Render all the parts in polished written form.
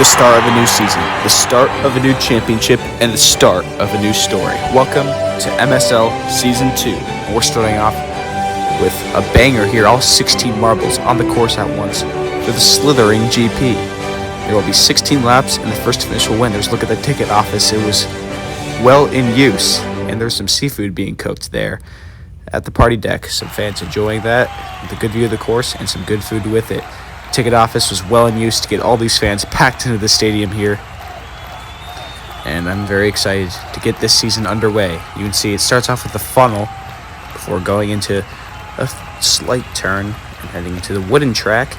the start of a new season, the start of a new championship, and the start of a new story. Welcome to MSL Season 2. We're starting off with a banger here, all 16 marbles on the course at once for the Slithering GP. There will be 16 laps, and the first initial winners. Look at the ticket office. It was well in use, and there's some seafood being cooked there at the party deck. Some fans enjoying that with a good view of the course and some good food with it. Ticket office was well in use to get all these fans packed into the stadium here, and I'm very excited to get this season underway. You can see it starts off with a funnel before going into a slight turn and heading into the wooden track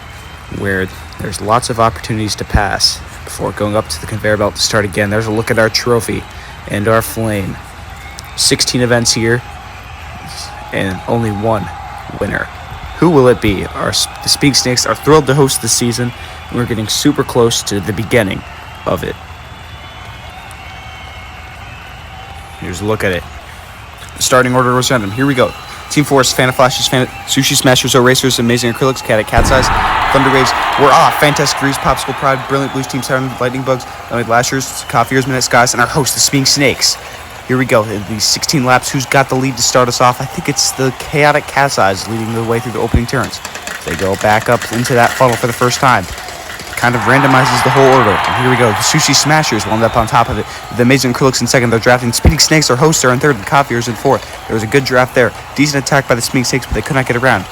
where there's lots of opportunities to pass before going up to the conveyor belt to start again. There's a look at our trophy and our flame. 16 events here and only one winner. Who will it be? The Speak Snakes are thrilled to host this season, and we're getting super close to the beginning of it. Here's a look at it. The starting order was random. Here we go. Team Force, Fan of Flashes, Sushi Smashers, Erasers, Amazing Acrylics, Cat Size, Thunder Waves, We're Off, Fantastic Grease, Popsicle Pride, Brilliant Blues, Team Siren, Lightning Bugs, Lemonade Lashers, Coffee Ears, Midnight Skies, and our host, the Speak Snakes. Here we go, these 16 laps. Who's got the lead to start us off? I think it's the Chaotic Cat's Eyes leading the way through the opening turns. They go back up into that funnel for the first time. Kind of randomizes the whole order. And here we go, the Sushi Smashers wound up on top of it. The Amazing Acrylics in second. They're drafting. Speeding Snakes, our hosts, are in third, and Coffeeers in fourth. There was a good draft there. Decent attack by the Speeding Snakes, but they could not get around.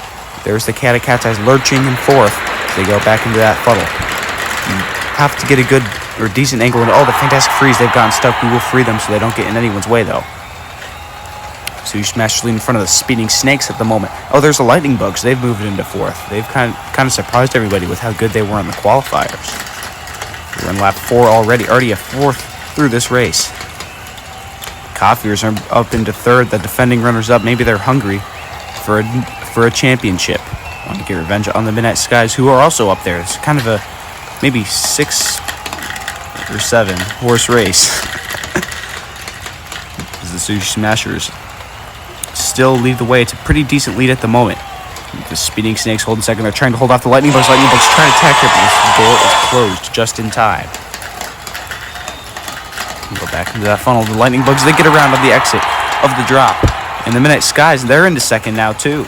There's the Chaotic Cat's Eyes lurching in fourth. They go back into that funnel. You have to get a good or decent angle into all the Fantastic Freeze. They've gotten stuck. We will free them so they don't get in anyone's way, though. So you smash lead in front of the Speeding Snakes at the moment. Oh, there's the Lightning Bugs. They've moved into fourth. They've kind of surprised everybody with how good they were in the qualifiers. We're in lap 4 already a fourth through this race. Coffeeers are up into third. The defending runners-up, maybe they're hungry for a championship. Want to get revenge on the Midnight Skies, who are also up there. It's kind of a maybe 6 or 7 horse race. As the Sushi Smashers still lead the way. It's a pretty decent lead at the moment. The Speeding Snakes holding second. They're trying to hold off the Lightning Bugs. Lightning Bugs trying to attack here, but the door is closed just in time. Go back into that funnel. The Lightning Bugs, they get around on the exit of the drop. And the Midnight Skies, they're into second now too.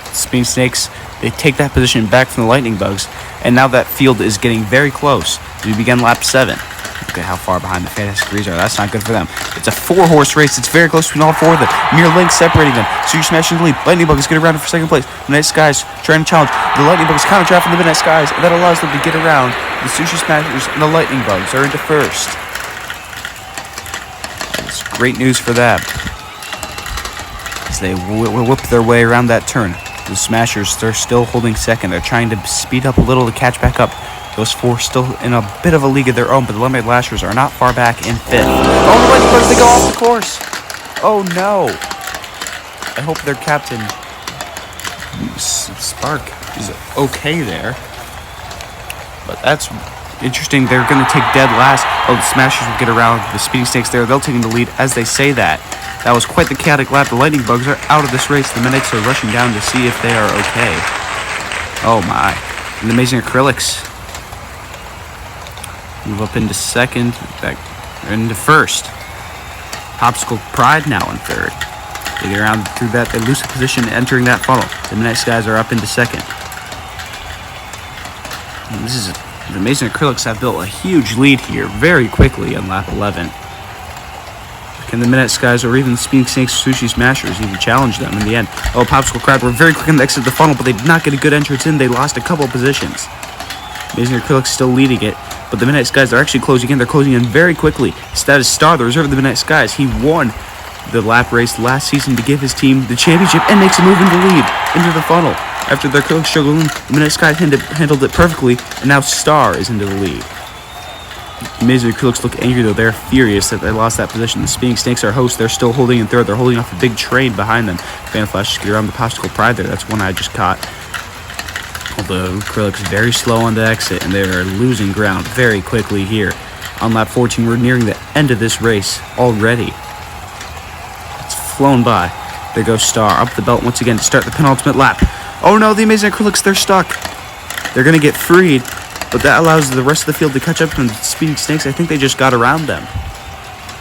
The Speeding Snakes, they take that position back from the Lightning Bugs. And now that field is getting very close as we begin lap 7. Look at how far behind the Fantastic Grease are. That's not good for them. It's a 4-horse race. It's very close between all 4 of them. Mere length separating them. So you're smashing the lead. Lightning Bugs get around for second place. Midnight Skies trying to challenge. The Lightning Bugs counter draft from the Midnight Skies. And that allows them to get around. The Sushi Smashers and the Lightning Bugs are into first. It's great news for them as they whip their way around that turn. The Smashers, they're still holding second. They're trying to speed up a little to catch back up. Those 4 still in a bit of a league of their own, but the Lemonade Lashers are not far back in 5th. Oh, the Lightning Bugs, they go off the course. Oh, no. I hope their captain, Spark, is okay there. But that's interesting. They're going to take dead last. Oh, the Smashers will get around. The Speeding Snakes there, they'll take the lead as they say that. That was quite the chaotic lap. The Lightning Bugs are out of this race. The Midnights are rushing down to see if they are okay. Oh, my. And the Amazing Acrylics move up into second, back into first. Popsicle Pride now in third. They get around through that. They lose a position entering that funnel. The Midnight Skies are up into second. And the Amazing Acrylics have built a huge lead here very quickly on lap 11. Can the Midnight Skies or even the Speeding Snakes Sushi Smashers even challenge them in the end? Oh, Popsicle Pride were very quick on the exit of the funnel, but they did not get a good entrance in. They lost a couple of positions. Amazing Acrylics still leading it. But the Midnight Skies are actually closing in. They're closing in very quickly. Status Star, the reserve of the Midnight Skies, he won the lap race last season to give his team the championship and makes a move into the lead, into the funnel. After their Acrylics struggled in, the Midnight Skies handled it perfectly, and now Star is into the lead. The Amazing Acrylics look angry, though. They're furious that they lost that position. The Speeding Snakes are hosts. They're still holding in third. They're holding off a big train behind them. Fan Flash get around the Popsicle Pride there. That's one I just caught. Although Acrylics very slow on the exit, and they are losing ground very quickly here. On lap 14, we're nearing the end of this race already. It's flown by. There goes Star up the belt once again to start the penultimate lap. Oh no, the Amazing Acrylics, they're stuck. They're going to get freed. but that allows the rest of the field to catch up to the Speeding Snakes. I think they just got around them.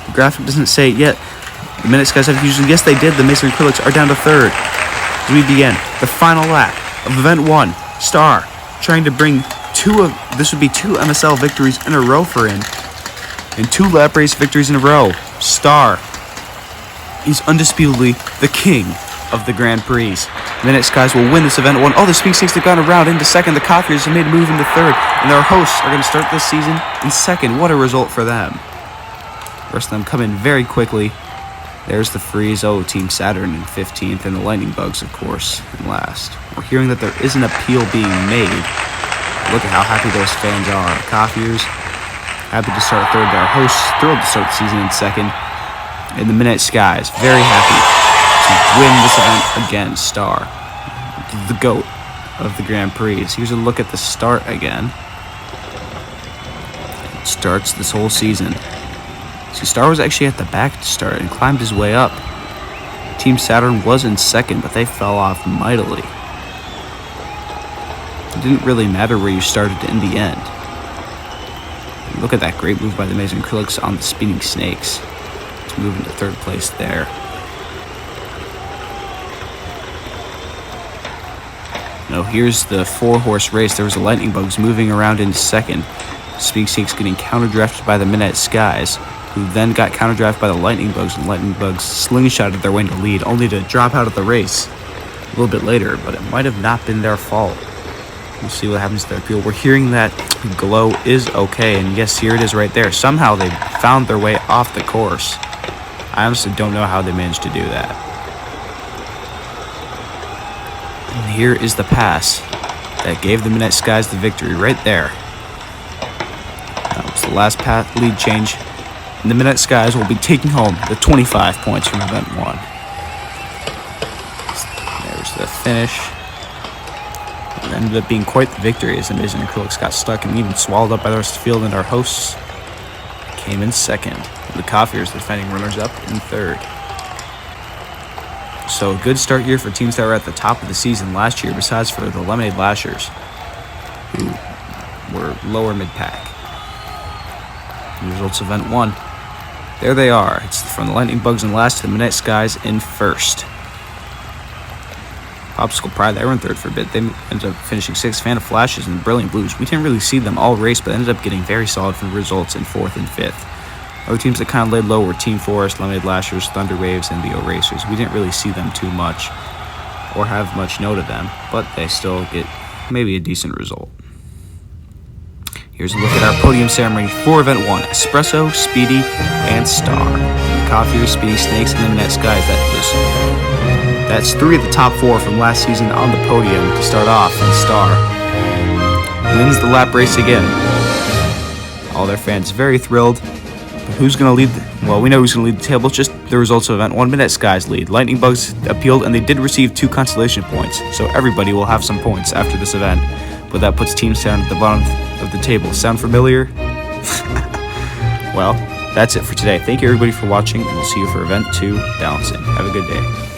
The graphic doesn't say it yet. The Minute Skies have used, yes they did. The Mason Acrylics are down to third. As we begin the final lap of Event 1, Star trying to bring this would be two MSL victories in a row for him. And 2 lap race victories in a row. Star is undisputedly the king of the Grand Prix. Minute Skies will win this Event 1. Oh, the Speeding Snakes have gone around into second. The Coffeers have made a move into third. And their hosts are going to start this season in second. What a result for them. The rest of them come in very quickly. There's the Freeze. Oh, Team Saturn in 15th. And the Lightning Bugs, of course, in last. We're hearing that there is an appeal being made. Look at how happy those fans are. The Coffeers, happy to start third. Our hosts, thrilled to start the season in second. And the Minute Skies, very happy to win this event again. Star, the GOAT of the Grand Prix. Here's a look at the start again. It starts this whole season. See, Star was actually at the back to start and climbed his way up. Team Saturn was in second, but they fell off mightily. It didn't really matter where you started in the end. Look at that great move by the Mason Acrylics on the Speeding Snakes. To move into third place there. Now here's the 4-horse race. There was the Lightning Bugs moving around in second. Speeding Snakes getting counter-drafted by the Minute Skies, who then got counter-drafted by the Lightning Bugs, and Lightning Bugs slingshotted their way to lead, only to drop out of the race a little bit later, but it might have not been their fault. We'll see what happens to their appeal. We're hearing that Glow is okay, and yes, here it is right there. Somehow they found their way off the course. I honestly don't know how they managed to do that. And here is the pass that gave the Minute Skies the victory right there. That was the last lead change. And the Minute Skies will be taking home the 25 points from Event 1. There's the finish. It ended up being quite the victory as the Mason Acrylics got stuck and even swallowed up by the rest of the field, and our hosts came in second. The Coffeers, the defending runners-up, in third. So a good start here for teams that were at the top of the season last year, besides for the Lemonade Lashers, who were lower mid-pack. The results of Event 1. There they are. It's from the Lightning Bugs in last to the Minute Skies in first. Popsicle Pride, they were in third for a bit. They ended up finishing 6th. Fan of Flashes and Brilliant Blues, we didn't really see them all race, but ended up getting very solid for the results in 4th and 5th. Other teams that kind of laid low were Team Forest, Lemonade Lashers, Thunder Waves, and the O-Racers. We didn't really see them too much or have much note of them, but they still get maybe a decent result. Here's a look at our podium ceremony for Event 1. Espresso, Speedy, and Star. The Coffeers, Speeding Snakes, and the Minute Skies. That's 3 of the top 4 from last season on the podium to start off, and Star wins the lap race again. All their fans very thrilled. But who's going to lead? Well, we know who's going to lead the table. It's just the results of Event 1. Minute Skies lead. Lightning Bugs appealed, and they did receive 2 consolation points, so everybody will have some points after this event. But that puts Team Sound at the bottom of the table. Sound familiar? Well, that's it for today. Thank you everybody for watching, and we'll see you for Event 2 Balancing. Have a good day.